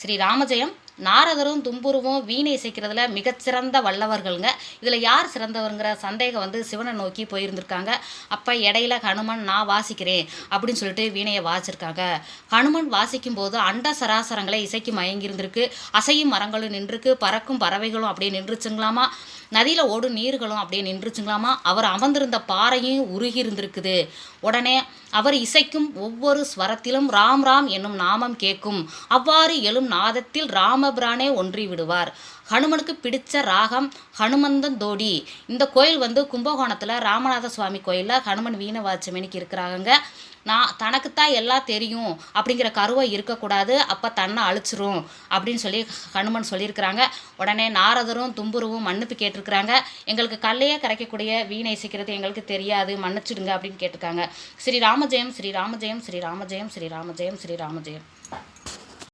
ஸ்ரீ ராமஜெயம். நாரதரும் தும்புருவும் வீணை இசைக்கிறதுல மிகச்சிறந்த வல்லவர்கள்ங்க. இதில் யார் சிறந்தவருங்கிற சந்தேகம் சிவனை நோக்கி போயிருந்திருக்காங்க. அப்போ இடையில ஹனுமன் நான் வாசிக்கிறேன் அப்படின்னு சொல்லிட்டு வீணையை வாசிச்சிருக்காங்க. ஹனுமன் வாசிக்கும் போது அண்ட சராசரங்களை இசைக்கு மயங்கியிருந்திருக்கு. அசையும் மரங்களும் நின்றுருக்கு, பறக்கும் பறவைகளும் அப்படியே நின்றுச்சுங்களாமா, நதியில் ஓடும் நீர்களும் அப்படியே நின்றுச்சுங்களாமா, அவர் அமர்ந்திருந்த பாறையும் உருகி இருந்திருக்குது. உடனே அவர் இசைக்கும் ஒவ்வொரு ஸ்வரத்திலும் ராம் ராம் என்னும் நாமம் கேட்கும். அவ்வாறு எழும் நாதத்தில் ராமபிரானே ஒன்றி விடுவார். ஹனுமனுக்கு பிடிச்ச ராகம் ஹனுமந்தன் தோடி. இந்த கோயில் கும்பகோணத்தில் ராமநாத சுவாமி கோயிலில் ஹனுமன் வீணை வாட்சமேனிக்கு இருக்கிறாங்க. நான் தனக்குத்தான் எல்லாம் தெரியும் அப்படிங்கிற கருவை இருக்கக்கூடாது, அப்போ தன்னை அழிச்சிரும் அப்படின்னு சொல்லி ஹனுமன் சொல்லியிருக்கிறாங்க. உடனே நாரதரும் தும்புருவும் மன்னிப்பு கேட்டிருக்கிறாங்க. எங்களுக்கு கல்லையே கரைக்கக்கூடிய வீணை இசைக்கிறது எங்களுக்கு தெரியாது, மன்னிச்சிடுங்க அப்படின்னு கேட்டிருக்காங்க. ஸ்ரீ ராமஜெயம், ஸ்ரீ ராமஜெயம், ஸ்ரீ ராமஜெயம், ஸ்ரீ ராமஜெயம், ஸ்ரீ ராமஜெயம்.